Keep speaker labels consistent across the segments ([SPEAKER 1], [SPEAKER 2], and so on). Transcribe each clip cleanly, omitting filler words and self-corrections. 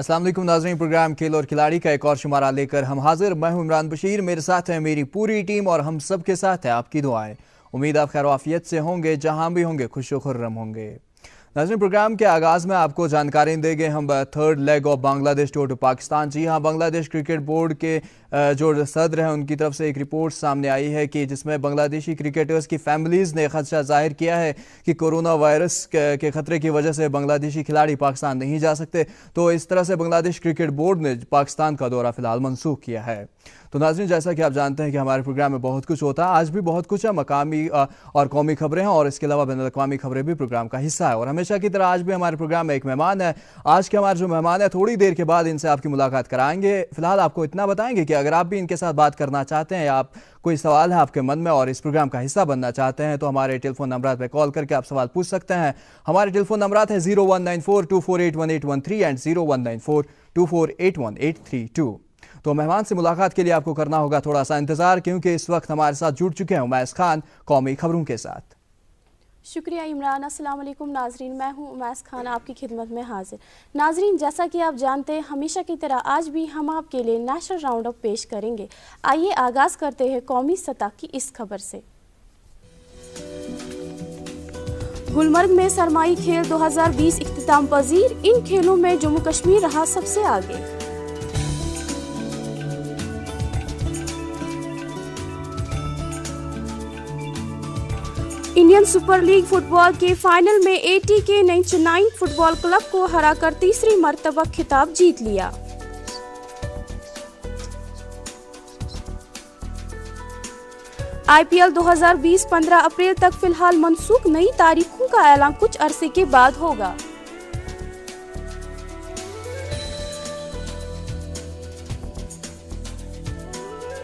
[SPEAKER 1] अस्सलाम वालेकुम नाज़रीन, प्रोग्राम खेल और खिलाड़ी का एक और शुमारा लेकर हम हाजिर। मैं हूं इमरान बशीर, मेरे साथ है मेरी पूरी टीम और हम सब के साथ है आपकी दुआएं। उम्मीद आप खैर आफियत से होंगे, जहां भी होंगे खुश व खुर्रम होंगे। नाज़रीन, प्रोग्राम के आगाज़ में आपको जानकारी देंगे हम third leg of Bangladesh to Pakistan. जी हाँ, बांग्लादेश क्रिकेट बोर्ड के जो सदर हैं उनकी तरफ से एक रिपोर्ट सामने आई है कि जिसमें बांग्लादेशी क्रिकेटर्स की फैमिलीज़ ने खदशा जाहिर किया है कि कोरोना वायरस के ख़तरे की वजह से बांग्लादेशी खिलाड़ी पाकिस्तान नहीं जा सकते। तो इस तरह से बांग्लादेश क्रिकेट बोर्ड ने पाकिस्तान का दौरा फ़िलहाल मनसूख किया है। तो नाज़रीन, जैसा कि आप जानते हैं कि हमारे प्रोग्राम में बहुत कुछ होता है, आज भी बहुत कुछ है। मकामी और कौमी खबरें हैं और इसके अलावा बैनुल अक़वामी खबरें भी प्रोग्राम का हिस्सा है। और हमेशा की तरह आज भी हमारे प्रोग्राम में एक मेहमान है। आज के हमारे जो मेहमान है, थोड़ी देर के बाद इनसे आपकी मुलाकात कराएंगे। फिलहाल आपको इतना बताएंगे कि अगर आप भी इनके साथ बात करना चाहते हैं या आप कोई सवाल है आपके मन में और इस प्रोग्राम का हिस्सा बनना चाहते हैं, तो हमारे टेलीफोन नंबर पर कॉल करके आप सवाल पूछ सकते हैं। हमारे टेलीफोन नंबर है 019424818113 एंड 019424818132। तो मेहमान से मुलाकात के लिए आपको करना होगा थोड़ा सा इंतजार, क्योंकि इस वक्त हमारे साथ जुड़ चुके हैं उमैस खान कौमी खबरों के साथ।
[SPEAKER 2] शुक्रिया इमरान। अस्सलाम वालेकुम नाजरीन, मैं हूं उमैस खान आपकी खिदमत में हाजिर। नाजरीन, जैसा कि आप जानते हैं, हमेशा की तरह आज भी हम आपके लिए नेशनल राउंड अप पेश करेंगे। आइए आगाज करते हैं कौमी सतह की इस खबर से। गुलमर्ग में सरमाई खेल 2020 इख्तिताम पजीर। इन खेलों में जम्मू कश्मीर रहा सबसे आगे। इंडियन सुपर लीग फुटबॉल के फाइनल में ATK 99 फुटबॉल क्लब को हराकर तीसरी मर्तबा खिताब जीत लिया। IPL 2020 15 अप्रैल तक फिलहाल मनसूख, नई तारीखों का ऐलान कुछ अरसे के बाद होगा।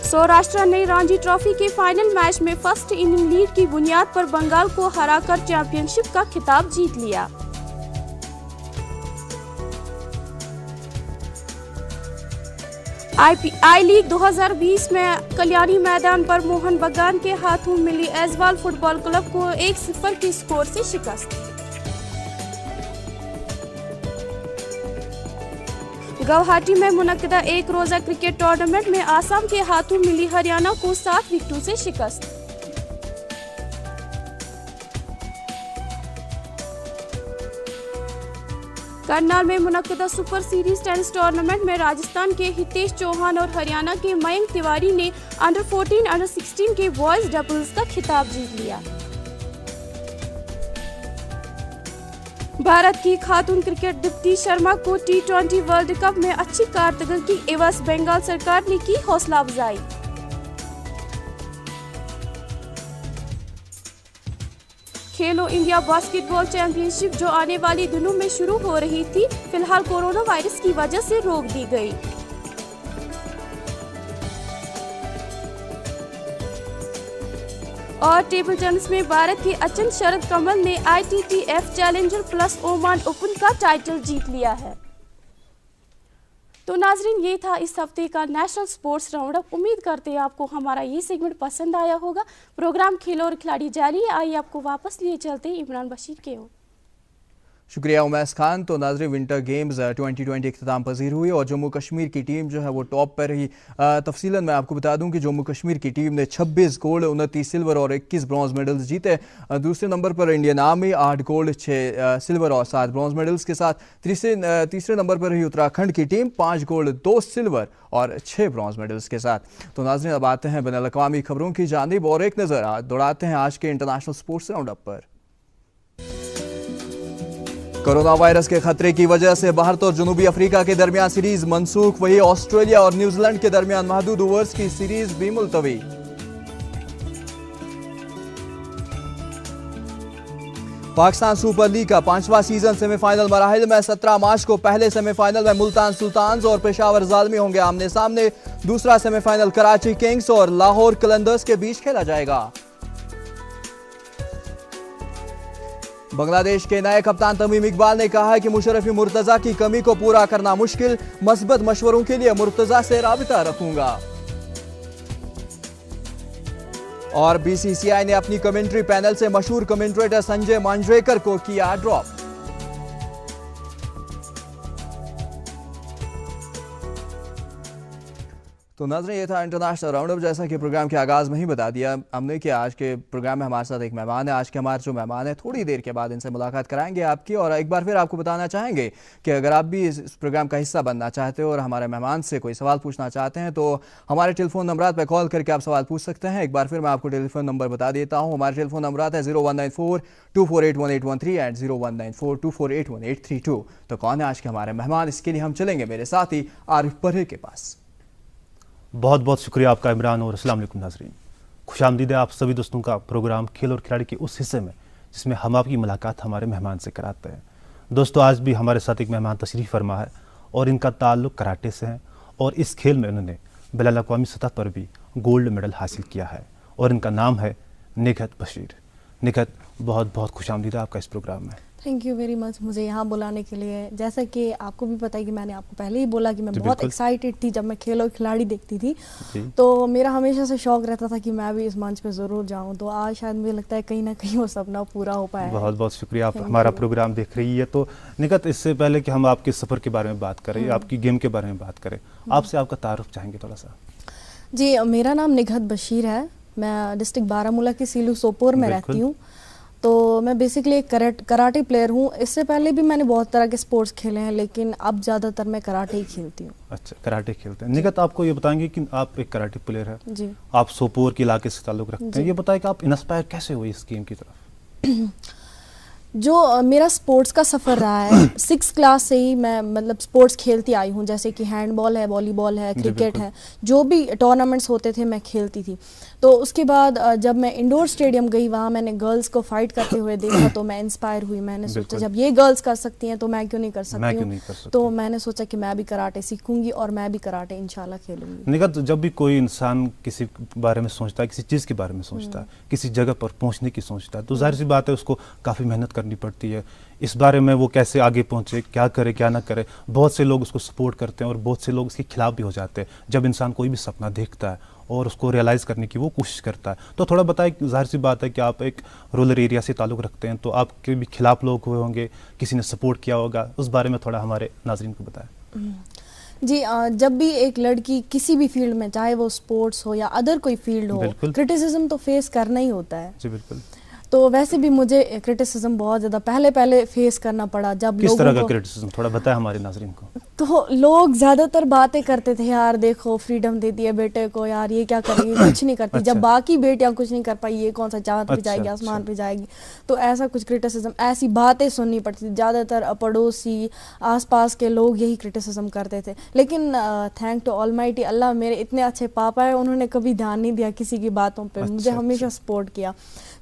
[SPEAKER 2] सौराष्ट्र ने रणजी ट्रॉफी के फाइनल मैच में फर्स्ट इनिंग लीड की बुनियाद पर बंगाल को हराकर चैंपियनशिप का खिताब जीत लिया। आई लीग 2020 में कल्याणी मैदान पर मोहन बगान के हाथों मिली ऐजवाल फुटबॉल क्लब को 1-0 के स्कोर से शिकस्त। गुवाहाटी में मुनक्किदा एक रोजा क्रिकेट टूर्नामेंट में आसाम के हाथों मिली हरियाणा को 7 विकेटों से शिकस्त। करनाल में मुनक्किदा सुपर सीरीज टेनिस टूर्नामेंट में राजस्थान के हितेश चौहान और हरियाणा के मयंक तिवारी ने अंडर 14 अंडर 16 के बॉयज डबल्स का खिताब जीत लिया। भारत की खातून क्रिकेट दीप्ति शर्मा को T20 वर्ल्ड कप में अच्छी कारकर्दगी की एवज बंगाल सरकार ने की हौसला अफजाई। खेलो इंडिया बास्केटबॉल चैंपियनशिप जो आने वाले दिनों में शुरू हो रही थी, फिलहाल कोरोना वायरस की वजह से रोक दी गई। और टेबल टेनिस में भारत के अचंत शरद कमल ने ITTF challenger plus Oman open का टाइटल जीत लिया है। तो नाजरीन, ये था इस हफ्ते का नेशनल स्पोर्ट्स राउंड अप। उम्मीद करते हैं आपको हमारा ये सेगमेंट पसंद आया होगा। प्रोग्राम खेल और खिलाड़ी जारी है। आइए आपको वापस लिए चलते हैं इमरान बशीर के ओर।
[SPEAKER 1] शुक्रिया उमैस खान। तो नाज़रीन, विंटर गेम्स 2020 इख्तिताम पजीर हुई और जम्मू कश्मीर की टीम जो है वो टॉप पर रही। तफसीलन मैं आपको बता दूं कि जम्मू कश्मीर की टीम ने 26 गोल्ड 29 सिल्वर और 21 ब्रॉन्ज मेडल्स जीते। दूसरे नंबर पर इंडियन आर्मी 8 गोल्ड 6 सिल्वर और 7 ब्रॉन्ज मेडल्स के साथ। तीसरे नंबर पर रही उत्तराखंड की टीम 5 गोल्ड 2 सिल्वर और 6 ब्रॉन्ज मेडल्स के साथ। तो नाज़रीन, अब आते हैं बैनुल अक़वामी खबरों की जानिब और एक नज़र दौड़ाते हैं आज के इंटरनेशनल स्पोर्ट्स राउंड अप पर। कोरोना वायरस के खतरे की वजह से भारत और जनूबी अफ्रीका के दरमियान सीरीज मनसूख। वही ऑस्ट्रेलिया और न्यूजीलैंड के दरमियान महदूद ओवर्स की सीरीज भी मुलतवी। पाकिस्तान सुपर लीग का 5वां सीजन सेमीफाइनल मराहिल में 17 मार्च को पहले सेमीफाइनल में मुल्तान सुल्तान्स और पेशावर ज़ालमी होंगे आमने सामने। दूसरा सेमीफाइनल कराची किंग्स और लाहौर कलंदर्स के बीच खेला जाएगा। बांग्लादेश के नए कप्तान तमीम इकबाल ने कहा है कि मुशर्रफी मुर्तजा की कमी को पूरा करना मुश्किल, मस्बत मशवरों के लिए मुर्तजा से राबिता रखूंगा। और BCCI ने अपनी कमेंट्री पैनल से मशहूर कमेंट्रेटर संजय मांजरेकर को किया ड्रॉप। तो नाज़रीन, ये था इंटरनेशनल राउंड अप। जैसा कि प्रोग्राम के आगाज़ में ही बता दिया हमने कि आज के प्रोग्राम में हमारे साथ एक मेहमान है। आज के हमारे जो मेहमान है थोड़ी देर के बाद इनसे मुलाकात कराएंगे आपकी। और एक बार फिर आपको बताना चाहेंगे कि अगर आप भी इस प्रोग्राम का हिस्सा बनना चाहते हो और हमारे मेहमान से कोई सवाल पूछना चाहते हैं तो हमारे टेलीफोन नंबर पर कॉल करके आप सवाल पूछ सकते हैं। एक बार फिर मैं आपको टेलीफोन नंबर बता देता हूँ। हमारे टेलीफोन नंबर है 0194-248-1813 एंड 0194-248-1832। तो कौन है आज के हमारे मेहमान, इसके लिए हम चलेंगे मेरे साथी आरिफ पर्रे के पास।
[SPEAKER 3] बहुत बहुत शुक्रिया आपका इमरान, और अस्सलाम वालेकुम नाज़रीन। खुशामदीद है आप सभी दोस्तों का प्रोग्राम खेल और खिलाड़ी के उस हिस्से में जिसमें हम आपकी मुलाकात हमारे मेहमान से कराते हैं। दोस्तों, आज भी हमारे साथ एक मेहमान तशरीफ़ फरमा है और इनका ताल्लुक़ कराटे से है और इस खेल में उन्होंने बैनुल अक़वामी सतह पर भी गोल्ड मेडल हासिल किया है और इनका नाम है निघत बशीर। निघत, बहुत बहुत खुशामदीद है आपका इस प्रोग्राम में।
[SPEAKER 4] थैंक यू वेरी मच मुझे यहाँ बुलाने के लिए। जैसा कि आपको भी पता है कि मैंने आपको पहले ही बोला कि मैं बहुत एक्साइटेड थी जब मैं खेल और खिलाड़ी देखती थी, तो मेरा हमेशा से शौक रहता था कि मैं भी इस मंच पे ज़रूर जाऊँ। तो आज शायद मुझे लगता है कहीं ना कहीं वो सपना पूरा हो पाया।
[SPEAKER 3] बहुत बहुत शुक्रिया, आप हमारा प्रोग्राम देख रही है। तो निघत, इससे पहले कि हम आपके सफ़र के बारे में बात करें, आपकी गेम के बारे में बात करें, आपसे आपका तारुफ चाहेंगे थोड़ा सा।
[SPEAKER 4] जी, मेरा नाम निघत बशीर है। मैं डिस्ट्रिक्ट बारामूला के सीलू सोपोर में रहती हूँ। तो मैं बेसिकली एक कराटे प्लेयर हूँ। इससे पहले भी मैंने बहुत तरह के स्पोर्ट्स खेले हैं, लेकिन अब ज़्यादातर मैं कराटे ही खेलती हूँ।
[SPEAKER 3] अच्छा, कराटे खेलते हैं। निघत, आपको ये बताएंगे कि आप एक कराटे प्लेयर है जी, आप सोपोर के इलाके से ताल्लुक़ रखते हैं। ये बताएं कि आप इंस्पायर कैसे हुए इस गेम की तरफ?
[SPEAKER 4] जो मेरा स्पोर्ट्स का सफ़र रहा है, 6 क्लास से ही मैं मतलब स्पोर्ट्स खेलती आई हूँ। जैसे कि हैंडबॉल है, वॉलीबॉल है, क्रिकेट है, जो भी टूर्नामेंट्स होते थे मैं खेलती थी। तो उसके बाद जब मैं इंडोर स्टेडियम गई, वहाँ मैंने गर्ल्स को फाइट करते हुए देखा तो मैं इंस्पायर हुई। मैंने सोचा जब ये गर्ल्स कर सकती हैं तो मैं क्यों नहीं कर सकती हूँ। तो मैंने सोचा कि मैं भी कराटे सीखूंगी और मैं भी कराटे इंशाल्लाह खेलूंगी।
[SPEAKER 3] निघत, जब भी कोई इंसान किसी बारे में सोचता है, किसी चीज़ के बारे में सोचता है, किसी जगह पर पहुँचने की सोचता है, तो जाहिर सी बात है उसको काफ़ी मेहनत करनी पड़ती है। इस बारे में वो कैसे आगे पहुंचे, क्या करे क्या ना करे, बहुत से लोग उसको सपोर्ट करते हैं और बहुत से लोग उसके खिलाफ भी हो जाते हैं। जब इंसान कोई भी सपना देखता है और उसको रियलाइज़ करने की वो कोशिश करता है, तो थोड़ा बताएं, जाहिर सी बात है कि आप एक रूरल एरिया से ताल्लुक़ रखते हैं, तो आपके भी खिलाफ लोग हुए होंगे, किसी ने सपोर्ट किया होगा, उस बारे में थोड़ा हमारे नाज़रीन को बताएं।
[SPEAKER 4] जी, जब भी एक लड़की किसी भी फील्ड में, चाहे वो स्पोर्ट्स हो या अदर कोई फील्ड हो, क्रिटिसिज्म तो फेस करना ही होता है।
[SPEAKER 3] जी बिल्कुल।
[SPEAKER 4] तो वैसे भी मुझे क्रिटिसिज्म बहुत ज़्यादा पहले फेस करना पड़ा। जब
[SPEAKER 3] किस तरह का क्रिटिसिज्म, थोड़ा बताएं हमारे नाज़रीन को।
[SPEAKER 4] तो लोग ज़्यादातर बातें करते थे, यार देखो फ्रीडम दे दी है बेटे को, यार ये क्या करेगी, कुछ नहीं करती। जब बाकी बेटियां कुछ नहीं कर पाई, ये कौन सा चांद पे जाएगी, आसमान पे जाएगी। तो ऐसा कुछ क्रिटिसिज्म, ऐसी बातें सुननी पड़ती थी। ज़्यादातर पड़ोसी, आसपास के लोग यही क्रिटिसिज्म करते थे। लेकिन थैंक टू ऑलमाइटी अल्लाह, मेरे इतने अच्छे पापा है, उन्होंने कभी ध्यान नहीं दिया किसी की बातों पर, मुझे हमेशा सपोर्ट किया।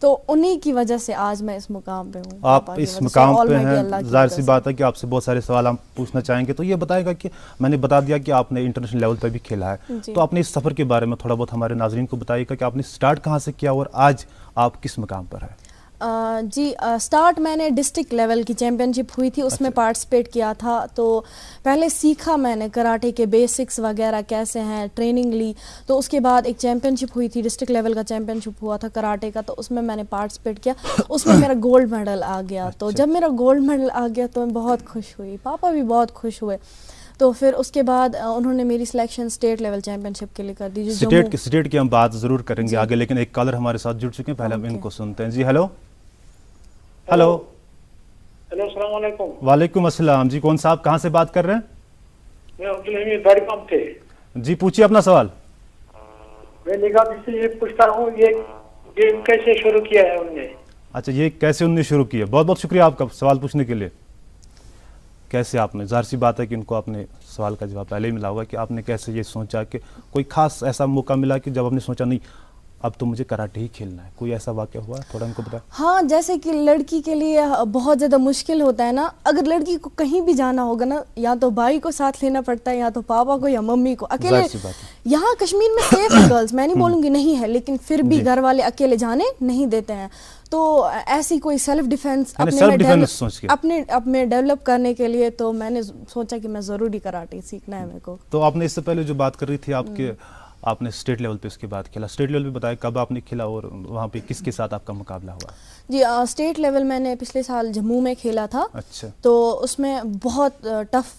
[SPEAKER 4] तो उन्हीं की वजह से आज मैं इस मुकाम पे हूँ।
[SPEAKER 3] आप इस मुकाम पे हैं, जाहिर सी बात है कि आपसे बहुत सारे सवाल हम पूछना चाहेंगे। तो ये बताएगा कि मैंने बता दिया कि आपने इंटरनेशनल लेवल पर भी खेला है, तो आपने इस सफ़र के बारे में थोड़ा बहुत हमारे नाज़रीन को बताइएगा कि आपने स्टार्ट कहाँ से किया और आज आप किस मुकाम पर है?
[SPEAKER 4] जी, स्टार्ट मैंने डिस्ट्रिक्ट लेवल की चैम्पियनशिप हुई थी, उसमें पार्टिसिपेट किया था। तो पहले सीखा मैंने कराटे के बेसिक्स वगैरह कैसे हैं, ट्रेनिंग ली। तो उसके बाद एक चैम्पियनशिप हुई थी, डिस्ट्रिक्ट लेवल का चैम्पियनशिप हुआ था कराटे का, तो उसमें मैंने पार्टिसिपेट किया। उसमें मेरा गोल्ड मेडल आ गया। तो जब मेरा गोल्ड मेडल आ गया तो मैं बहुत खुश हुई, पापा भी बहुत खुश हुए। तो फिर उसके बाद उन्होंने मेरी सिलेक्शन स्टेट लेवल चैंपियनशिप के लिए कर दी।
[SPEAKER 3] स्टेट की हम बात ज़रूर करेंगे आगे, लेकिन एक कॉलर हमारे साथ जुड़ चुके हैं, पहले हम इनको सुनते हैं। जी हेलो। हेलो
[SPEAKER 5] हेलो, अस्सलाम वालेकुम।
[SPEAKER 3] वालेकुम अस्सलाम। जी कौन साहब, कहाँ से बात कर रहे हैं?
[SPEAKER 5] मैं अब्दुल हमीद बारीपंप से।
[SPEAKER 3] जी पूछिए अपना सवाल।
[SPEAKER 5] मैं निगाह से ये पूछता हूँ, ये गेम कैसे शुरू किया है उनने?
[SPEAKER 3] अच्छा, ये कैसे उनने शुरू किया। बहुत बहुत शुक्रिया आपका सवाल पूछने के लिए। कैसे आपने, ज़ाहिर सी बात है कि इनको आपने सवाल का जवाब पहले ही मिला होगा कि आपने कैसे ये सोचा कि कोई खास ऐसा मौका मिला कि जब आपने सोचा नहीं अब तो मुझे कराटे ही खेलना है, कोई ऐसा वाक़या हुआ थोड़ा इनको बताएं।
[SPEAKER 4] हाँ, जैसे कि लड़की के लिए बहुत ज़्यादा मुश्किल होता है ना, अगर लड़की को कहीं भी जाना होगा ना, या तो भाई को साथ लेना पड़ता है, या तो पापा को या मम्मी को। अकेले यहाँ कश्मीर में सेफ है गर्ल्स, मैं नहीं बोलूँगी नहीं है, लेकिन फिर भी घर वाले अकेले जाने नहीं देते हैं। तो ऐसी कोई सेल्फ डिफेंस अपने डेवलप करने के लिए तो मैंने सोचा कि मैं ज़रूरी कराटे सीखना है मेरे को।
[SPEAKER 3] तो आपने इससे पहले जो बात कर रही थी आपने स्टेट लेवल पे उसके बाद खेला, स्टेट लेवल पे बताया कब आपने खेला और वहाँ पे किसके साथ आपका मुकाबला हुआ?
[SPEAKER 4] जी, स्टेट लेवल मैंने पिछले साल जम्मू में खेला था।
[SPEAKER 3] अच्छा।
[SPEAKER 4] तो उसमें बहुत टफ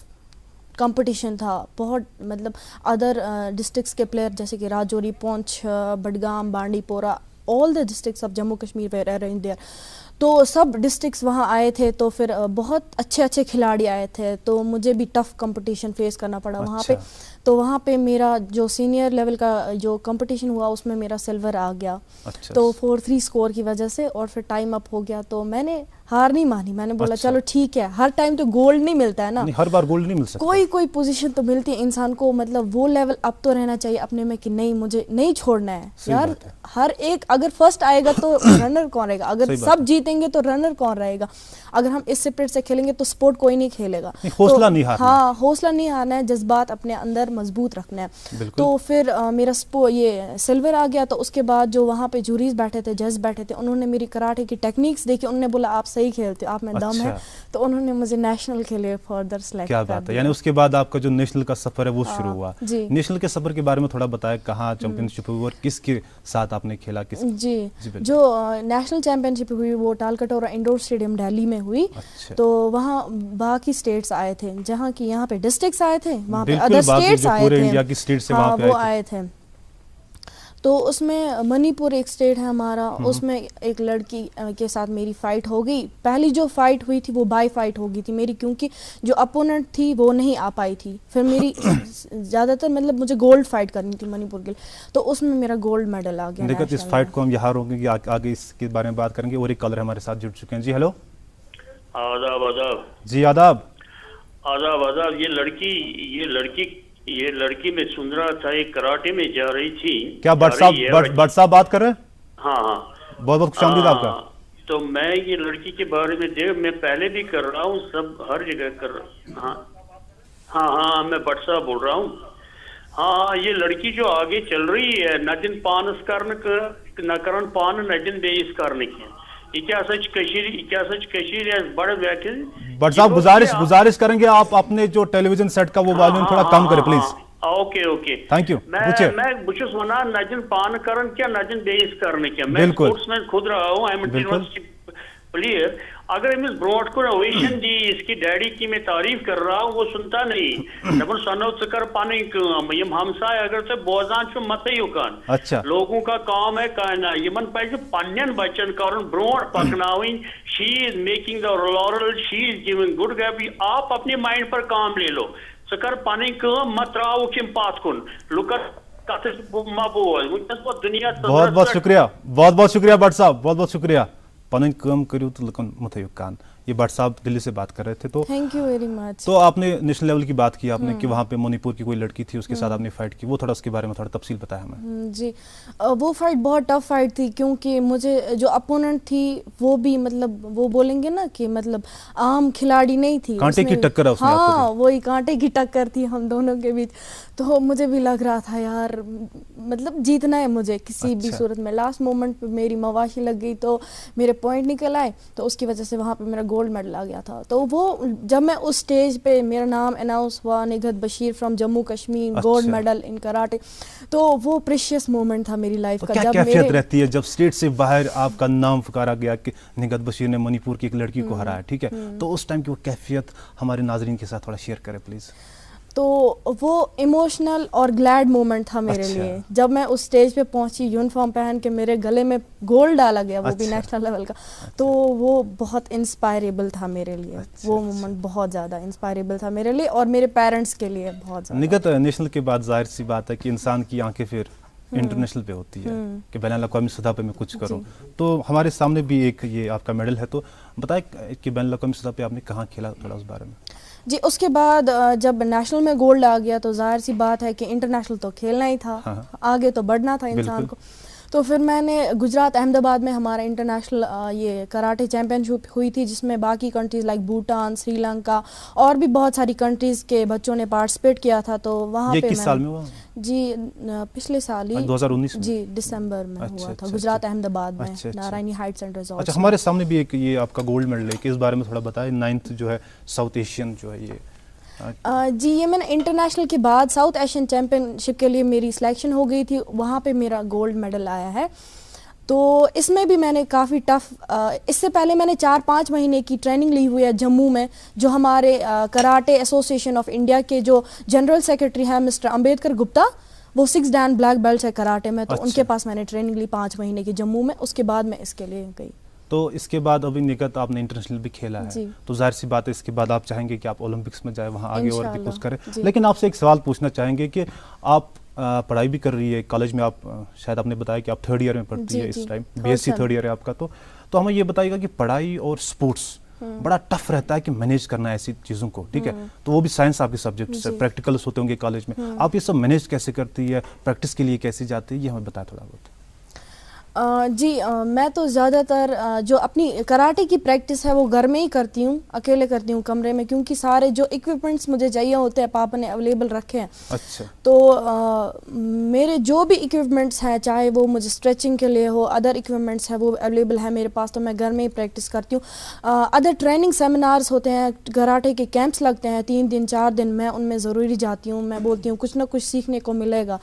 [SPEAKER 4] कंपटीशन था बहुत, मतलब अदर डिस्ट्रिक्ट्स के प्लेयर जैसे कि Rajouri, Poonch, Budgam, Bandipora, all the districts of Jammu Kashmir were arrange there, तो सब डिस्ट्रिक्ट्स वहाँ आए थे, तो फिर बहुत अच्छे अच्छे खिलाड़ी आए थे, तो मुझे भी टफ कंपटीशन फेस करना पड़ा वहाँ पे। तो वहाँ पे मेरा जो सीनियर लेवल का जो कंपटीशन हुआ उसमें मेरा सिल्वर आ गया। तो 4-3 स्कोर की वजह से, और फिर टाइम अप हो गया, तो मैंने हार नहीं मानी, मैंने बोला चलो ठीक है, हर टाइम तो गोल्ड नहीं मिलता है ना,
[SPEAKER 3] नहीं, हर बार गोल्ड नहीं मिल सकता,
[SPEAKER 4] कोई पोजीशन तो मिलती है इंसान को, मतलब वो लेवल अप तो रहना चाहिए अपने में कि नहीं मुझे नहीं छोड़ना है यार। हर एक अगर फर्स्ट आएगा तो रनर कौन रहेगा, अगर सब जीतेंगे तो रनर कौन रहेगा, अगर हम इस स्पिरिट से खेलेंगे तो स्पोर्ट कोई नहीं खेलेगा,
[SPEAKER 3] हौसला नहीं हारना।
[SPEAKER 4] हाँ, हौसला नहीं हारना है, जज्बात अपने अंदर मजबूत रखना है। तो फिर मेरा ये सिल्वर आ गया, तो उसके बाद जो वहाँ पे जूरीज बैठे थे, जज बैठे थे, उन्होंने मेरी कराटे की टेक्निक्स देखी, उन्होंने बोला आप सही खेलते हो, आप में दम है, तो उन्होंने मुझे नेशनल के लिए फर्दर सेलेक्ट
[SPEAKER 3] क्या
[SPEAKER 4] कर
[SPEAKER 3] बात है,
[SPEAKER 4] दिया।
[SPEAKER 3] यानी उसके बाद आपका जो नेशनल का सफर है वो शुरू हुआ।
[SPEAKER 4] जी।
[SPEAKER 3] नेशनल के सफर के बारे में थोड़ा बताएं, कहाँ चैंपियनशिप हुई और किसके साथ आपने खेला, किस?
[SPEAKER 4] जी, जो नेशनल चैंपियनशिप हुई वो टालकटोरा इंडोर स्टेडियम दिल्ली में हुई। तो वहाँ बाकी स्टेट्स आए थे, जहाँ की यहाँ पे डिस्ट्रिक्ट्स आए थे, वहाँ पे अदर स्टेट्स आए
[SPEAKER 3] पूरे
[SPEAKER 4] थे,
[SPEAKER 3] इंडिया की स्टेट से
[SPEAKER 4] हाँ,
[SPEAKER 3] वहाँ पे
[SPEAKER 4] वो आए थे। तो उसमें मणिपुर एक स्टेट है हमारा, उसमें एक लड़की के साथ मेरी फाइट हो गई। पहली जो फाइट हुई थी वो बाय फाइट हो गई थी मेरी, क्योंकि जो अपोनेंट थी वो नहीं आ पाई थी। फिर मेरी ज़्यादातर मतलब मुझे गोल्ड फाइट करनी थी मणिपुर के लिए, तो उसमें मेरा गोल्ड मेडल आ गया।
[SPEAKER 3] देखो इस फाइट को हम यहाँ रोकेंगे, आगे इसके बारे में बात करेंगे। और एक कलर हमारे साथ जुड़ चुके हैं। जी हेलो।
[SPEAKER 6] आदाब आदाब।
[SPEAKER 3] जी आदाब।
[SPEAKER 6] आदाब आदाब। ये लड़की मैं सुन रहा था, ये कराटे में जा रही थी।
[SPEAKER 3] क्या भट्ट साहब बात कर रहे हैं?
[SPEAKER 6] हाँ हाँ,
[SPEAKER 3] बहुत बहुत खुशामदीद आपका।
[SPEAKER 6] तो मैं ये लड़की के बारे में मैं पहले भी कर रहा हूँ, सब हर जगह कर रहा। हाँ, मैं भट्ट साहब बोल रहा हूँ। हाँ, ये लड़की जो आगे चल रही है, नजन पानस करन पान नजन बेइस करने की, क्या सच कशीर है बड़े व्याख्या।
[SPEAKER 3] बट साहब गुजारिश करेंगे आप अपने जो टेलीविजन सेट का वो वॉल्यूम थोड़ा कम करें प्लीज।
[SPEAKER 6] Okay
[SPEAKER 3] thank you.
[SPEAKER 6] मैं बुझुस वना नजन पान करन क्या नजन बेइस करने क्या। मैं स्पोर्ट्समैन खुद रहा हूँ, आई एम यूनिवर्सिटी प्लेयर। अगर इस ब्रॉड को ओवेशन दी, इसकी डैडी की मैं तारीफ कर रहा हूँ, वो सुनता नहीं। दबन सनो कर पाने यम हमसाय अगर से बोजान छु मत युकान।
[SPEAKER 3] अच्छा,
[SPEAKER 6] लोगों का काम है कहना यमन पे पन्यन बच्चन कारण ब्रॉड पकनाविन। She is making the laurel, she is giving good gap. आप अपने माइंड पर काम ले लो, सकर पानी मत राव किम पात कुन लुकर।
[SPEAKER 3] बहुत बहुत शुक्रिया भट्ट साहब, बहुत बहुत शुक्रिया। पन कम करू तो लुकन मत युकान। ये भट्ट साहब दिल्ली से बात कर रहे थे। तो
[SPEAKER 4] थैंक यू वेरी मच।
[SPEAKER 3] तो आपने नेशनल लेवल की बात की आपने कि वहाँ पे मणिपुर की कोई लड़की थी, उसके साथ आपने फाइट की, वो थोड़ा उसके बारे में थोड़ा तफसील बताया हमें।
[SPEAKER 4] जी, वो फाइट बहुत टफ फाइट थी, क्योंकि मुझे जो अपोनेंट थी वो भी मतलब वो बोलेंगे ना कि मतलब आम खिलाड़ी नहीं थी,
[SPEAKER 3] कांटे की टक्कर है उसमें।
[SPEAKER 4] हाँ, वही कांटे की टक्कर थी हम दोनों के बीच। तो मुझे भी लग रहा था यार मतलब जीतना है मुझे किसी भी सूरत में। लास्ट मोमेंट पे मेरी मवाशी लग गई तो मेरे पॉइंट निकल आए, तो उसकी वजह से वहाँ पे मेरा गोल्ड मेडल आ गया था। तो वो जब मैं उस स्टेज पे मेरा नाम अनाउंस हुआ, Nighat Bashir from Jammu Kashmir, gold medal in karate, तो वो प्रेशियस मोमेंट था मेरी लाइफ का।
[SPEAKER 3] क्या कैफियत रहती है जब स्टेट से बाहर आपका नाम पुकारा गया कि निगहत बशीर ने मणिपुर की एक लड़की को हराया, ठीक है, तो उस टाइम की वो कैफियत हमारे नाज़रीन के साथ थोड़ा शेयर करें प्लीज।
[SPEAKER 4] तो वो इमोशनल और ग्लैड मोमेंट था मेरे लिए जब मैं उस स्टेज पे पहुंची, यूनिफॉर्म पहन के मेरे गले में गोल्ड डाला गया, वो भी नेशनल लेवल का। तो वो बहुत इंस्पायरेबल था मेरे लिए। वो मोमेंट बहुत ज़्यादा इंस्पायरेबल था मेरे लिए और मेरे पेरेंट्स के लिए बहुत ज़्यादा।
[SPEAKER 3] निगहत, नेशनल के बाद जाहिर सी बात है कि इंसान की आंखें फिर इंटरनेशनल पे होती है कि बैनुल अक़वामी सतह पे मैं कुछ करूं। तो हमारे सामने भी एक ये आपका मेडल है, तो बताएं कि बैनुल अक़वामी सतह पे आपने कहाँ खेला, थोड़ा उस बारे में।
[SPEAKER 4] जी, उसके बाद जब नेशनल में गोल्ड आ गया तो जाहिर सी बात है कि इंटरनेशनल तो खेलना ही था। आगे तो बढ़ना था इंसान को। तो फिर मैंने गुजरात अहमदाबाद में हमारा इंटरनेशनल ये कराटे चैंपियनशिप हुई थी, जिसमें बाकी कंट्रीज़ लाइक भूटान, श्रीलंका और भी बहुत सारी कंट्रीज़ के बच्चों ने पार्टिसिपेट किया था। तो वहाँ पे
[SPEAKER 3] किस साल में हुआ?
[SPEAKER 4] जी, पिछले साल ही
[SPEAKER 3] 2019 में? जी,
[SPEAKER 4] दिसंबर में हुआ था गुजरात अहमदाबाद में, नारायणी हाइट्स एंड रिजॉर्ट्स।
[SPEAKER 3] अच्छा, हमारे सामने भी एक ये आपका गोल्ड मेडल है कि इस बारे में थोड़ा बताएं। 9th जो है साउथ एशियन जो है ये
[SPEAKER 4] जी, ये मैंने इंटरनेशनल के बाद साउथ एशियन चैम्पियनशिप के लिए मेरी सिलेक्शन हो गई थी, वहाँ पे मेरा गोल्ड मेडल आया है। تو اس میں بھی میں نے کافی ٹف، اس سے پہلے میں نے 4-5 مہینے کی ٹریننگ لی ہوئی ہے جموں میں، جو ہمارے کراٹے ایسوسیشن آف انڈیا کے جو جنرل سیکرٹری ہیں مسٹر امبیدکر گپتا، وہ 6 ڈین بلیک بیلٹ ہے کراٹے میں، تو ان کے پاس میں نے ٹریننگ لی 5 مہینے کی جموں میں. اس کے بعد میں اس کے لیے گئی.
[SPEAKER 3] تو اس کے بعد ابھی نگہت آپ نے انٹرنیشنل بھی کھیلا ہے،
[SPEAKER 4] جی.
[SPEAKER 3] تو ظاہر سی بات ہے اس کے بعد آپ چاہیں گے کہ آپ اولمپکس میں جائیں، وہاں آگے اور بھی کچھ کریں.
[SPEAKER 4] جی.
[SPEAKER 3] لیکن آپ سے ایک سوال پوچھنا چاہیں گے کہ آپ پڑھائی بھی کر رہی ہے کالج میں، آپ شاید آپ نے بتایا کہ آپ 3rd ایئر میں پڑھتی ہے اس ٹائم، BSc 3rd ایئر ہے آپ کا. تو ہمیں یہ بتائیے گا کہ پڑھائی اور سپورٹس بڑا ٹف رہتا ہے کہ مینیج کرنا ایسی چیزوں کو، ٹھیک ہے، تو وہ بھی سائنس آپ کے سبجیکٹس ہے، پریکٹیکلس ہوتے ہوں گے کالج میں، آپ یہ سب مینیج کیسے کرتی ہے، پریکٹس کے لیے کیسے جاتی ہے، یہ ہمیں بتائیں تھوڑا بہت.
[SPEAKER 4] جی میں تو زیادہ تر جو اپنی کراٹے کی پریکٹس ہے وہ گھر میں ہی کرتی ہوں، اکیلے کرتی ہوں کمرے میں، کیونکہ سارے جو اکوپمنٹس مجھے چاہیے ہوتے ہیں پاپا نے اویلیبل رکھے ہیں.
[SPEAKER 3] اچھا.
[SPEAKER 4] تو میرے جو بھی اکوپمنٹس ہیں، چاہے وہ مجھے اسٹریچنگ کے لیے ہو، ادر اکوپمنٹس ہیں وہ اویلیبل ہے میرے پاس، تو میں گھر میں ہی پریکٹس کرتی ہوں. ادر ٹریننگ سیمینارز ہوتے ہیں، کراٹے کے کیمپس لگتے ہیں 3 دن 4 دن، میں ان میں ضروری جاتی ہوں. میں بولتی ہوں کچھ نہ کچھ سیکھنے کو ملے گا،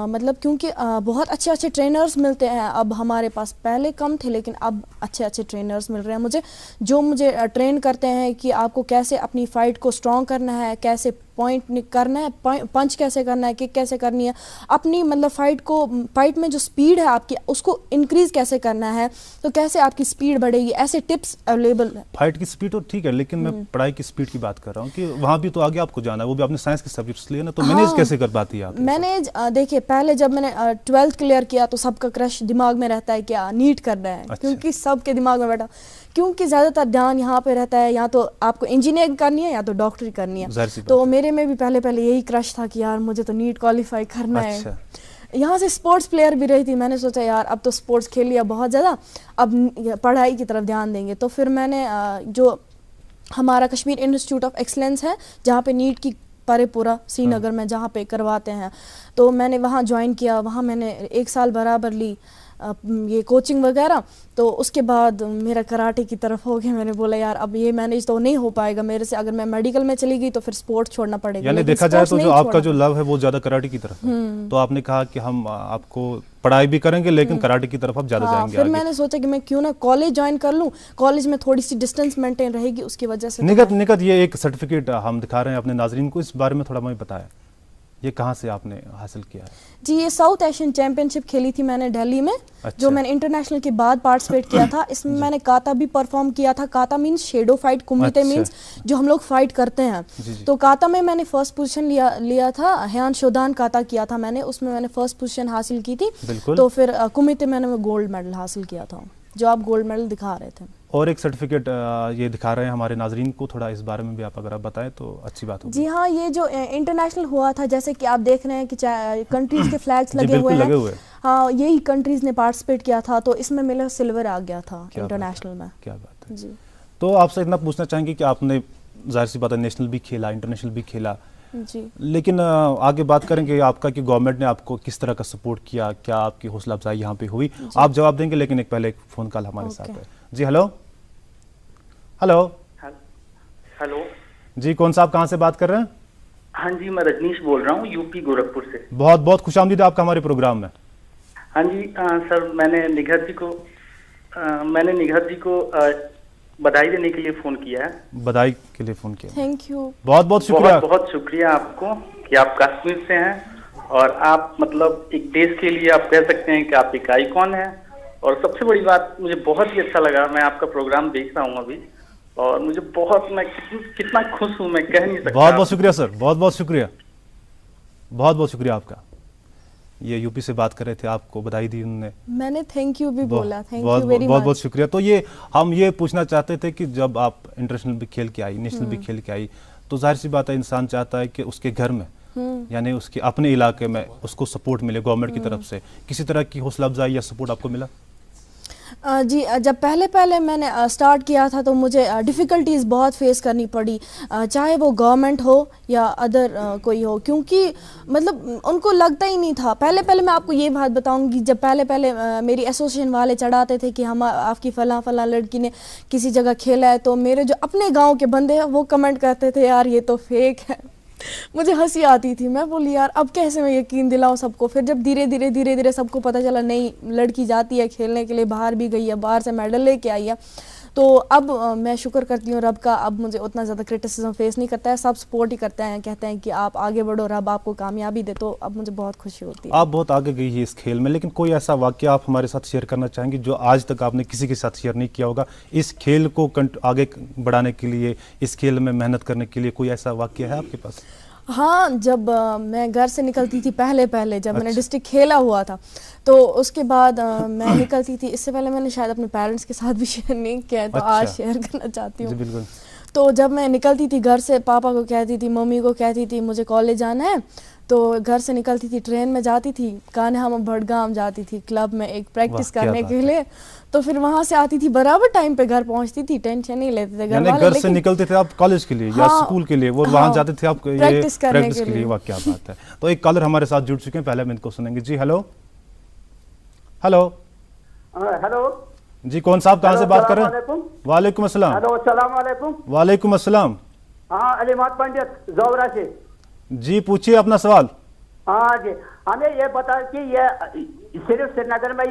[SPEAKER 4] مطلب کیونکہ بہت اچھے اچھے ٹرینرز ملتے ہیں. اب ہمارے پاس پہلے کم تھے لیکن اب اچھے اچھے ٹرینرز مل رہے ہیں مجھے، جو مجھے ٹرین کرتے ہیں کہ آپ کو کیسے اپنی فائٹ کو اسٹرانگ کرنا ہے، کیسے پوائنٹ کرنا ہے، پنچ کیسے کرنا ہے، کک کیسے کرنی ہے، اپنی مطلب فائٹ میں جو سپیڈ ہے آپ کی اس کو انکریز کیسے کرنا ہے، تو کیسے آپ کی سپیڈ بڑھے گی، ایسے ٹپس اویلیبل ہیں.
[SPEAKER 3] فائٹ کی سپیڈ تو ٹھیک ہے، لیکن میں پڑھائی کی سپیڈ کی بات کر رہا ہوں کہ وہاں بھی تو آگے آپ کو جانا ہے، وہ بھی آپ نے سائنس کے سبجیکٹس لیے نا، تو مینیج کیسے کر پاتی ہے آپ؟
[SPEAKER 4] مینیج دیکھیے، پہلے جب میں نے 12th کلیئر کیا تو سب کا کرش دماغ میں رہتا ہے کہ نیٹ کرنا ہے، کیونکہ سب کے دماغ میں بیٹھا، کیونکہ زیادہ تر دھیان یہاں پہ رہتا ہے یا تو آپ کو انجینئرنگ کرنی ہے یا تو ڈاکٹری کرنی ہے. تو میرے میں بھی پہلے یہی کرش تھا کہ یار مجھے تو نیٹ کوالیفائی کرنا ہے. یہاں سے اسپورٹس پلیئر بھی رہی تھی، میں نے سوچا یار اب تو اسپورٹس کھیل لیا بہت زیادہ، اب پڑھائی کی طرف دھیان دیں گے. تو پھر میں نے جو ہمارا کشمیر انسٹیٹیوٹ آف ایکسلنس ہے جہاں پہ نیٹ کی پرے پورا سری نگر میں جہاں پہ کرواتے ہیں، تو میں نے وہاں جوائن کیا. وہاں میں نے 1 سال برابر لی یہ کوچنگ وغیرہ. تو اس کے بعد میرا کراٹے کی طرف ہو گیا. میں نے بولا یار اب یہ مینیج تو نہیں ہو پائے گا میرے سے، اگر میں میڈیکل میں چلی گئی تو پھر سپورٹ چھوڑنا پڑے گا.
[SPEAKER 3] یعنی دیکھا جائے تو جو آپ کا جو لو ہے وہ زیادہ کراٹے کی طرف ہے، تو آپ نے کہا کہ ہم آپ کو پڑھائی بھی کریں گے لیکن کراٹے کی طرف آپ زیادہ جائیں گے.
[SPEAKER 4] پھر میں نے سوچا کہ میں کیوں نہ کالج جوائن کر لوں، کالج میں تھوڑی سی ڈسٹینس مینٹین رہے گی، اس کی وجہ سے.
[SPEAKER 3] نگہت یہ ایک سرٹیفکیٹ ہم دکھا رہے ہیں اپنے ناظرین کو، اس بارے میں تھوڑا ہمیں بتائیں، یہ کہاں سے آپ نے حاصل کیا ہے؟
[SPEAKER 4] جی یہ ساؤتھ ایشین چیمپئن شپ کھیلی تھی میں نے دہلی میں، جو میں نے انٹرنیشنل کے بعد پارٹیسپیٹ کیا تھا. اس میں میں نے کاتا بھی پرفارم کیا تھا. کاتا مینس شیڈو فائٹ، کمیتے مینس جو ہم لوگ فائٹ کرتے ہیں. تو کاتا میں نے فرسٹ پوزیشن لیا تھا، ہیان شودان کاتا کیا تھا میں نے، اس میں نے فرسٹ پوزیشن حاصل کی تھی. تو پھر کمیتے میں نے گولڈ میڈل حاصل کیا تھا، جو آپ گولڈ میڈل دکھا رہے تھے.
[SPEAKER 3] اور ایک سرٹیفکیٹ یہ دکھا رہے ہیں ہمارے ناظرین کو، تھوڑا اس بارے میں بھی آپ اگر آپ بتائیں تو اچھی بات ہوگی.
[SPEAKER 4] جی ہاں، یہ جو انٹرنیشنل ہوا تھا، جیسے کہ آپ دیکھ رہے ہیں کہ کنٹریز کے فلیگس لگے ہوئے ہیں، ہاں یہی کنٹریز نے پارٹیسپیٹ کیا تھا، تو اس میں میرا سلور آ گیا تھا انٹرنیشنل میں.
[SPEAKER 3] کیا بات ہے.
[SPEAKER 4] جی
[SPEAKER 3] تو آپ سے اتنا پوچھنا چاہیں گے کہ آپ نے ظاہر سی بات ہے نیشنل بھی کھیلا، انٹرنیشنل بھی کھیلا،
[SPEAKER 4] جی،
[SPEAKER 3] لیکن آگے بات کریں گے آپ کا کہ گورنمنٹ نے آپ کو کس طرح کا سپورٹ کیا، کیا آپ کی حوصلہ افزائی یہاں پہ ہوئی؟ آپ جواب دیں گے، لیکن پہلے ایک فون کال ہمارے ساتھ ہے. جی ہلو
[SPEAKER 7] ہلو
[SPEAKER 3] جی، کون صاحب کہاں سے بات کر رہے ہیں؟
[SPEAKER 7] ہاں جی، میں رجنیش بول رہا ہوں یو پی گورکھپور سے.
[SPEAKER 3] بہت بہت خوش آمدید آپ کا ہمارے پروگرام میں.
[SPEAKER 7] ہاں جی سر، میں نے نگہت جی کو بدائی دینے کے لیے فون کیا ہے.
[SPEAKER 3] بدائی کے لیے فون کیا؟
[SPEAKER 4] Thank you.
[SPEAKER 3] بہت بہت شکریہ.
[SPEAKER 7] بہت شکریہ آپ کو کہ آپ کشمیر سے ہیں، اور آپ مطلب ایک دیش کے لیے آپ کہہ سکتے ہیں کہ آپ ایک آئیکن ہیں. اور سب سے بڑی بات مجھے بہت ہی اچھا لگا، میں آپ کا پروگرام دیکھ رہا ہوں ابھی، اور مجھے میں کتنا خوش ہوں میں کہہ نہیں سکتا.
[SPEAKER 3] بہت بہت شکریہ سر، بہت بہت شکریہ، بہت بہت شکریہ آپ کا. یہ یو پی سے بات کر رہے تھے، آپ کو بدائی دی انہوں نے.
[SPEAKER 4] میں نے تھینک یو بھی بولا. Thank you very much.
[SPEAKER 3] بہت بہت شکریہ. تو ہم یہ پوچھنا چاہتے تھے کہ جب آپ انٹرنیشنل بھی کھیل کے آئی، نیشنل بھی کھیل کے آئی، تو ظاہر سی بات ہے انسان چاہتا ہے کہ اس کے گھر میں یعنی اس کے اپنے علاقے میں اس کو سپورٹ ملے گورنمنٹ کی طرف سے. کسی طرح کی حوصلہ افزائی یا سپورٹ آپ کو ملا؟
[SPEAKER 4] جی جب پہلے میں نے اسٹارٹ کیا تھا تو مجھے ڈیفیکلٹیز بہت فیس کرنی پڑی، چاہے وہ گورنمنٹ ہو یا ادر کوئی ہو، کیونکہ مطلب ان کو لگتا ہی نہیں تھا. پہلے میں آپ کو یہ بات بتاؤں گی، جب پہلے میری ایسوسیشن والے چڑھاتے تھے کہ آپ کی فلاں لڑکی نے کسی جگہ کھیلا ہے، تو میرے جو اپنے گاؤں کے بندے ہیں وہ کمنٹ کرتے تھے یار یہ تو فیک ہے. मुझे हंसी आती थी, मैं बोली यार अब कैसे मैं यकीन दिलाऊं सबको। फिर जब धीरे धीरे सबको पता चला नहीं लड़की जाती है खेलने के लिए, बाहर भी गई है, बाहर से मेडल लेके आई है, तो अब मैं शुक्र करती हूँ रब का, अब मुझे उतना ज़्यादा क्रिटिसिज्म फेस नहीं करता है, सब सपोर्ट ही करते हैं, कहते हैं कि आप आगे बढ़ो, रब आपको कामयाबी दे, तो अब मुझे बहुत खुशी होती है।
[SPEAKER 3] आप बहुत आगे गई है इस खेल में, लेकिन कोई ऐसा वाक़या आप हमारे साथ शेयर करना चाहेंगे जो आज तक आपने किसी के साथ शेयर नहीं किया होगा, इस खेल को आगे बढ़ाने के लिए, इस खेल में मेहनत करने के लिए कोई ऐसा वाक़या है आपके पास?
[SPEAKER 4] हाँ, जब मैं घर से निकलती थी पहले जब मैंने डिस्ट्रिक्ट खेला हुआ था, तो उसके बाद मैं निकलती थी, इससे पहले मैंने शायद अपने पेरेंट्स के साथ भी शेयर नहीं किया है, तो आज शेयर करना चाहती हूँ।
[SPEAKER 3] जी बिल्कुल।
[SPEAKER 4] तो जब मैं निकलती थी घर से, पापा को कहती थी, मम्मी को कहती थी मुझे कॉलेज जाना है, तो घर से निकलती थी, ट्रेन में जाती थी, कान्हा भड़गाम जाती थी क्लब में एक प्रैक्टिस करने के लिए, तो फिर वहाँ से आती थी, बराबर टाइम पे घर पहुँचती थी, टेंशन नहीं लेते थे घर वाले।
[SPEAKER 3] घर से निकलते थे आप कॉलेज के लिए या स्कूल के लिए, वो वहाँ जाते थे आप
[SPEAKER 4] प्रैक्टिस करने के लिए।
[SPEAKER 3] वाह क्या बात है। तो एक कॉलर हमारे साथ जुड़ चुके हैं, पहले हम इनको सुनेंगे। जी हेलो हेलो
[SPEAKER 5] हेलो
[SPEAKER 3] जी, कौन साहब कहाँ से बात कर रहे हैं? वालेकुम अस्सलाम।
[SPEAKER 5] हेलो अस्सलाम वालेकुम।
[SPEAKER 3] वालेकुम अस्सलाम।
[SPEAKER 5] हाँ, अलीमात पंडित जौरा से। जी
[SPEAKER 3] पूछिए अपना सवाल।
[SPEAKER 5] हाँ जी, हमें ये बता कि ये सिर्फ श्रीनगर में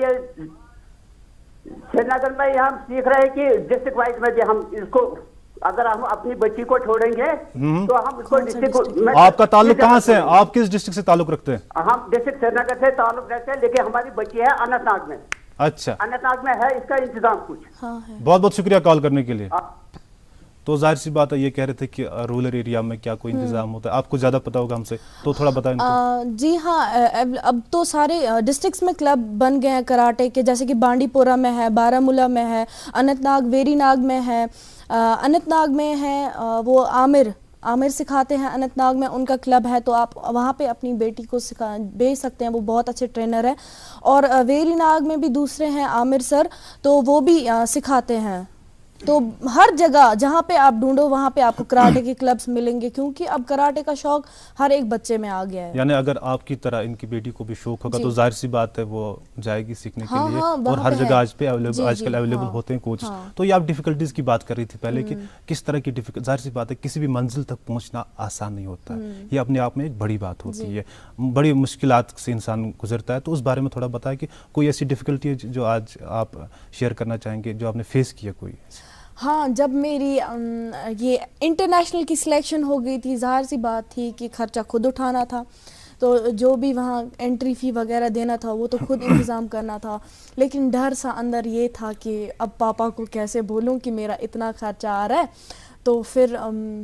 [SPEAKER 5] हम सीख रहे हैं कि डिस्ट्रिक्ट वाइज में भी हम इसको, अगर हम अपनी बच्ची को छोड़ेंगे तो हम इसको डिस्ट्रिक्ट।
[SPEAKER 3] आपका ताल्लुक कहाँ से है? आप किस डिस्ट्रिक्ट से ताल्लुक रखते हैं?
[SPEAKER 5] हम डिस्ट्रिक्ट श्रीनगर से ताल्लुक रखते हैं, लेकिन हमारी बच्ची है अनंतनाग में।
[SPEAKER 3] अच्छा,
[SPEAKER 5] अनंतनाग में है, इसका इंतजाम कुछ?
[SPEAKER 4] हाँ है।
[SPEAKER 3] बहुत बहुत शुक्रिया कॉल करने के लिए। तो जाहिर सी बात है, ये कह रहे थे कि रूरल एरिया में क्या कोई इंतजाम होता है, आपको ज़्यादा पता होगा हमसे, तो थोड़ा बताएं।
[SPEAKER 4] जी हाँ, अब तो सारे डिस्ट्रिक्ट्स में क्लब बन गए हैं कराटे के, जैसे कि बांडीपोरा में है, बारामूला में है, अनंतनाग वेरीनाग में है, अनंतनाग में है वो आमिर सिखाते हैं, अनंतनाग में उनका क्लब है, तो आप वहाँ पे अपनी बेटी को भेज सकते हैं, वो बहुत अच्छे ट्रेनर है। और वेरीनाग में भी दूसरे हैं आमिर सर, तो वो भी सिखाते हैं। तो हर जगह जहाँ पे आप ढूंढो वहाँ पे आपको कराटे के क्लब्स मिलेंगे, क्योंकि अब कराटे का शौक हर एक बच्चे में आ गया है।
[SPEAKER 3] यानी अगर आपकी तरह इनकी बेटी को भी शौक होगा तो जाहिर सी बात है वो जाएगी सीखने के लिए।
[SPEAKER 4] हाँ,
[SPEAKER 3] और हर जगह आजकल अवेलेबल होते हैं कोच। तो ये आप डिफिकल्टीज की बात कर रही थी पहले कि किस तरह की डिफिकल्टी, जाहिर सी बात है किसी भी मंजिल तक पहुंचना आसान नहीं होता है, ये अपने आप में एक बड़ी बात होती है, बड़ी मुश्किलात से इंसान गुजरता है। तो उस बारे में थोड़ा बताया कि कोई ऐसी डिफिकल्टी है जो आज आप शेयर करना चाहेंगे, जो आपने फेस किया कोई?
[SPEAKER 4] हाँ, जब मेरी ये इंटरनेशनल की सिलेक्शन हो गई थी, ज़ाहिर सी बात थी कि खर्चा खुद उठाना था, तो जो भी वहाँ एंट्री फ़ी वगैरह देना था वो तो खुद इंतज़ाम करना था। लेकिन डर सा अंदर ये था कि अब पापा को कैसे बोलूँ कि मेरा इतना खर्चा आ रहा है। तो फिर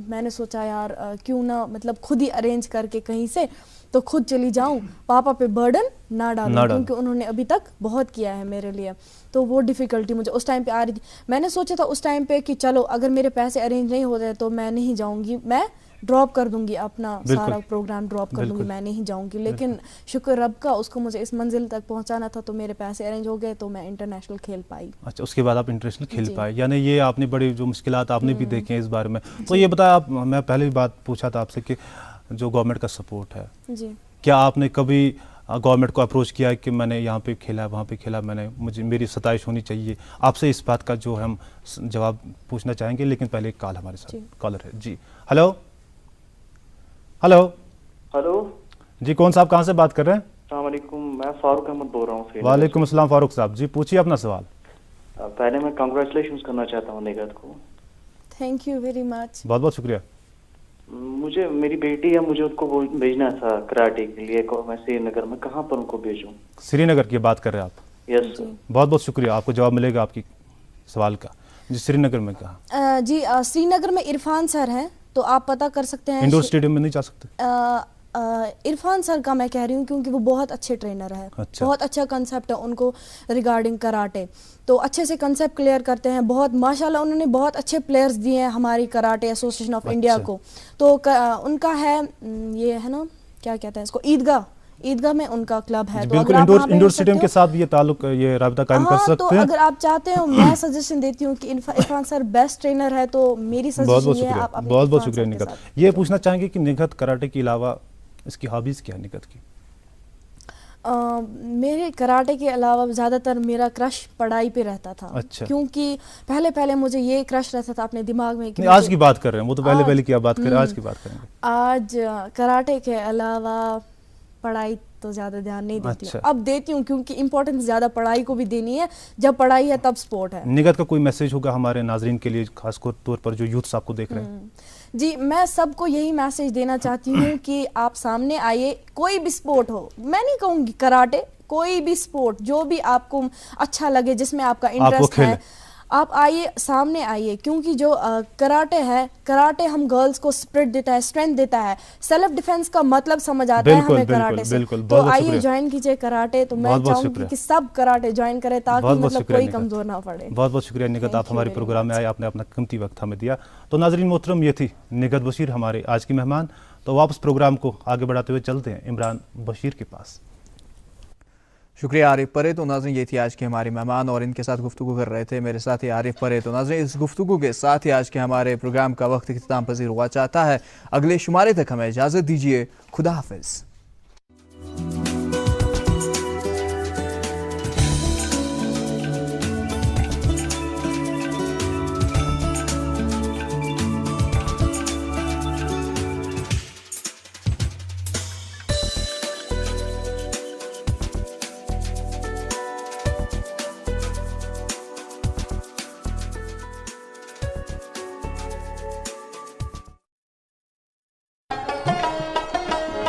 [SPEAKER 4] मैंने सोचा यार क्यों ना मतलब खुद ही अरेंज करके कहीं से तो खुद चली जाऊं, पापा पे बर्डन ना डालूं, क्योंकि उन्होंने अभी तक बहुत किया है मेरे लिए। तो वो डिफ़िकल्टी मुझे उस टाइम पे आ रही थी। मैंने सोचा था उस टाइम पे कि चलो अगर मेरे पैसे अरेंज नहीं होते तो मैं नहीं जाऊंगी, मैं ड्रॉप कर दूंगी अपना सारा प्रोग्राम, ड्रॉप कर दूंगी, मैं नहीं जाऊंगी। लेकिन शुक्र रब का, उसको मुझे इस मंजिल तक पहुंचाना था, तो मेरे पैसे अरेंज हो गए, तो मैं इंटरनेशनल खेल पाई।
[SPEAKER 3] अच्छा, उसके बाद आप इंटरनेशनल खेल पाए, यानी ये आपने बड़ी जो मुश्किलात आपने भी देखे हैं इस बारे में। तो ये बताया आप, मैं पहले भी बात पूछा था आपसे कि जो गवर्नमेंट का सपोर्ट है
[SPEAKER 4] जी,
[SPEAKER 3] क्या आपने कभी गवर्नमेंट को अप्रोच किया है कि मैंने यहाँ पे खेला, वहाँ पे खेला, मुझे मेरी सताइश होनी चाहिए? आपसे इस बात का जो हम जवाब पूछना चाहेंगे, लेकिन पहले एक कॉल हमारे साथ कॉलर है। जी हेलो हेलो
[SPEAKER 8] हेलो
[SPEAKER 3] जी, कौन साहब कहाँ से बात कर रहे हैं?
[SPEAKER 8] अस्सलाम वालेकुम, मैं फारूक अहमद बोल रहा हूँ।
[SPEAKER 3] वालेकुम अस्सलाम फारूक साहब जी, पूछिए अपना सवाल।
[SPEAKER 8] पहले मैं कांग्रेचुलेशंस करना चाहता हूँ निगहत को।
[SPEAKER 4] Thank you very much.
[SPEAKER 3] बहुत बहुत शुक्रिया।
[SPEAKER 8] मुझे मेरी बेटी है, मुझे उसको भेजना था कराटे के लिए, मैं श्रीनगर में, कहाँ पर उनको भेजूं?
[SPEAKER 3] श्रीनगर की बात कर रहे हैं आप?
[SPEAKER 8] Yes sir.
[SPEAKER 3] बहुत बहुत शुक्रिया, आपको जवाब मिलेगा आपकी सवाल का। जी, श्रीनगर में कहाँ?
[SPEAKER 4] जी श्रीनगर में इरफान सर हैं, तो आप पता कर सकते हैं।
[SPEAKER 3] इंडोर स्टेडियम में नहीं जा सकते?
[SPEAKER 4] इरफान सर का मैं कह रही हूँ, क्योंकि वो बहुत अच्छे ट्रेनर है।
[SPEAKER 3] अच्छा।
[SPEAKER 4] बहुत अच्छा कंसेप्ट है उनको रिगार्डिंग कराटे, तो अच्छे से कंसेप्ट क्लियर करते हैं। बहुत माशाल्लाह उन्होंने बहुत अच्छे प्लेयर्स दिए हैं हमारी कराटे एसोसिएशन ऑफ इंडिया को। तो उनका है ये है ना, क्या कहते हैं इसको, ईदगाह में उनका क्लब है। तो
[SPEAKER 3] बिल्कुल इंडोर स्टेडियम के साथ भी ये ताल्लुक, ये राब्ता कायम कर सकते हैं।
[SPEAKER 4] तो अगर आप चाहते हो, मैं सजेशन देती हूँ कि इरफान सर बेस्ट ट्रेनर है, तो मेरी सजेशन ये है आप अपने
[SPEAKER 3] बहुत बहुत शुक्रिया निगहत। ये पूछना चाहेंगे कि निगहत कराटे के अलावा इसकी हॉबीज क्या है निगहत की?
[SPEAKER 4] मेरे कराटे के अलावा ज़्यादातर मेरा क्रश पढ़ाई पे रहता था।
[SPEAKER 3] अच्छा।
[SPEAKER 4] क्योंकि पहले मुझे ये क्रश रहता था अपने दिमाग में कि
[SPEAKER 3] नहीं, आज की बात कर रहे हैं, वो तो पहले की आप बात कर रहे हैं, आज की बात करेंगे।
[SPEAKER 4] आज कराटे के अलावा पढ़ाई तो ज़्यादा ध्यान नहीं देती हूँ।
[SPEAKER 3] अच्छा।
[SPEAKER 4] अब देती हूँ क्योंकि इम्पोर्टेंस ज़्यादा पढ़ाई को भी देनी है, जब पढ़ाई है तब स्पोर्ट है।
[SPEAKER 3] निगत का कोई मैसेज होगा हमारे नाजरीन के लिए, खास तौर पर जो यूथ्स आपको देख रहे हैं?
[SPEAKER 4] जी, मैं सबको यही मैसेज देना चाहती हूँ कि आप सामने आइए, कोई भी स्पोर्ट हो, मैं नहीं कहूँगी कराटे, कोई भी स्पोर्ट जो भी आपको अच्छा लगे, जिसमें आपका इंटरेस्ट है, आप आइए, सामने आइए। क्योंकि जो कराटे है, कराटे हम गर्ल्स को स्पिरिट देता है, स्ट्रेंथ देता है, सेल्फ डिफेंस का मतलब समझ आता है हमें कराटे से। तो आइए ज्वाइन कीजिए कराटे। तो मैं चाहूँगी कि सब कराटे ज्वाइन करें ताकि मतलब कोई कमजोर ना पड़े।
[SPEAKER 3] बहुत बहुत शुक्रिया निगत, आप हमारे प्रोग्राम में आए, आपने अपना कीमती वक्त हमें दिया। तो नाजरीन मोहतरम, ये थी निगत बशीर हमारे आज की मेहमान। तो वापस प्रोग्राम को आगे बढ़ाते हुए चलते हैं इमरान बशीर के पास।
[SPEAKER 1] शुक्रिया आरिफ परे। तो नाज़रीन, ये थी आज के हमारे मेहमान और इनके साथ गुफ्तगू कर रहे थे मेरे साथी आरिफ परे। तो नाज़रीन, इस गुफ्तगू के साथ ही आज के हमारे प्रोग्राम का वक्त इख्तिताम पजीर हुआ चाहता है। अगले शुमारे तक हमें इजाज़त दीजिए। खुदा हाफिज़।